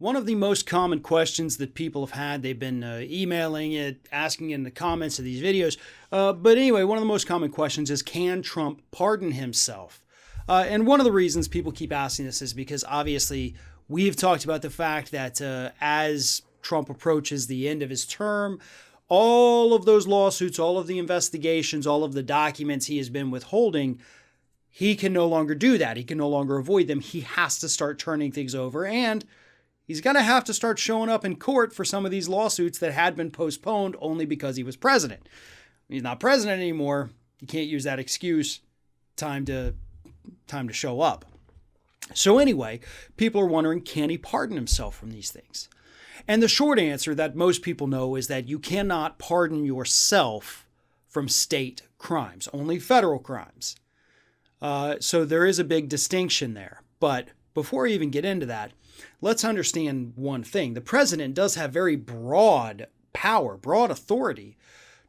One of the most common questions that people have had, they've been emailing it, asking in the comments of these videos. But anyway, one of the most common questions is, can Trump pardon himself? And one of the reasons people keep asking this is because obviously we've talked about the fact that as Trump approaches the end of his term, all of those lawsuits, all of the investigations, all of the documents he has been withholding, he can no longer do that. He can no longer avoid them. He has to start turning things over, and he's going to have to start showing up in court for some of these lawsuits that had been postponed only because he was president. He's not president anymore. You can't use that excuse. Time to show up. So anyway, people are wondering, can he pardon himself from these things? And the short answer that most people know is that you cannot pardon yourself from state crimes, only federal crimes. So there is a big distinction there. But before I even get into that, let's understand one thing. The president does have very broad power, broad authority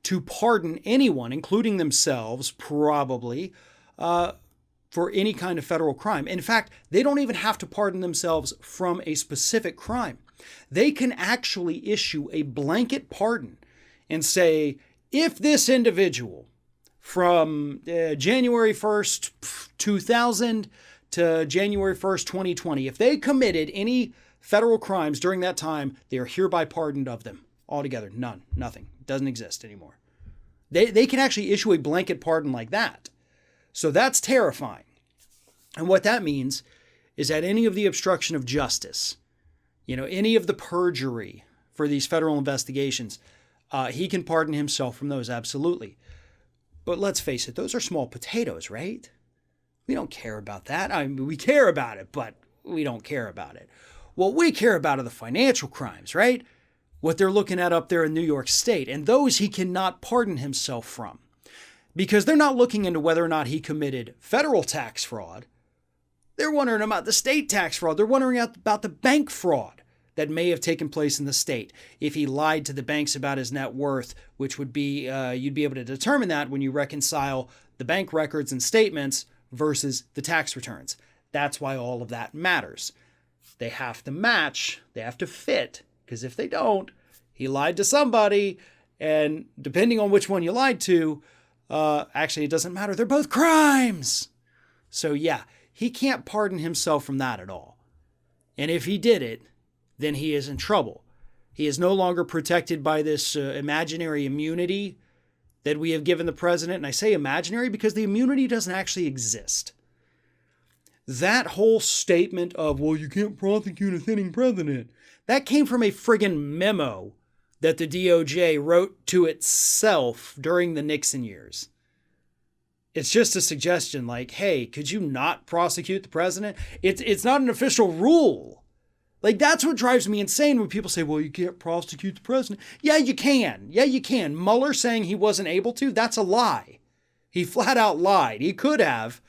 to pardon anyone, including themselves, probably, for any kind of federal crime. In fact, they don't even have to pardon themselves from a specific crime. They can actually issue a blanket pardon and say, if this individual from January 1st, 2000 to January 1st, 2020, if they committed any federal crimes during that time, they are hereby pardoned of them altogether. None, nothing. It doesn't exist anymore. They can actually issue a blanket pardon like that. So that's terrifying. And what that means is that any of the obstruction of justice, any of the perjury for these federal investigations, he can pardon himself from those, absolutely. But let's face it, those are small potatoes, right? We don't care about that. I mean, we care about it, but we don't care about it. What we care about are the financial crimes, right? What they're looking at up there in New York State. And those he cannot pardon himself from, because they're not looking into whether or not he committed federal tax fraud. They're wondering about the state tax fraud. They're wondering about the bank fraud that may have taken place in the state. If he lied to the banks about his net worth, which would be, you'd be able to determine that when you reconcile the bank records and statements versus the tax returns. That's why all of that matters. They have to match, they have to fit, because if they don't, he lied to somebody, and depending on which one you lied to, actually it doesn't matter. They're both crimes. So yeah, he can't pardon himself from that at all. And if he did it, then he is in trouble. He is no longer protected by this imaginary immunity that we have given the president. And I say imaginary because the immunity doesn't actually exist. That whole statement of, well, you can't prosecute a sitting president, that came from a friggin' memo that the DOJ wrote to itself during the Nixon years. It's just a suggestion like, hey, could you not prosecute the president? It's not an official rule. Like, that's what drives me insane when people say, well, you can't prosecute the president. Yeah, you can. Yeah, you can. Mueller saying he wasn't able to, that's a lie. He flat out lied. He could have,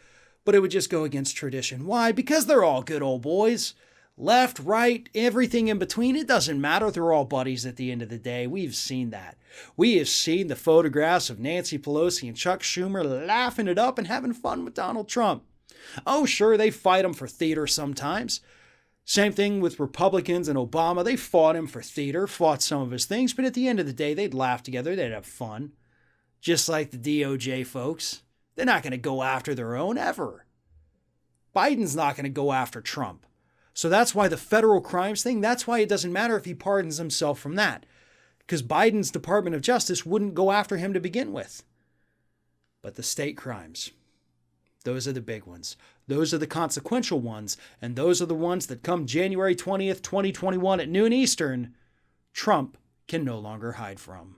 but it would just go against tradition. Why? Because they're all good old boys. Left, right, everything in between. It doesn't matter. They're all buddies at the end of the day. We've seen that. We have seen the photographs of Nancy Pelosi and Chuck Schumer laughing it up and having fun with Donald Trump. Oh, sure, they fight him for theater sometimes. Same thing with Republicans and Obama. They fought him for theater, fought some of his things, but at the end of the day, they'd laugh together. They'd have fun. Just like the DOJ folks. They're not going to go after their own ever. Biden's not going to go after Trump. So that's why the federal crimes thing, that's why it doesn't matter if he pardons himself from that. Because Biden's Department of Justice wouldn't go after him to begin with. But the state crimes, those are the big ones. Those are the consequential ones. And those are the ones that come January 20th, 2021 at noon Eastern, Trump can no longer hide from.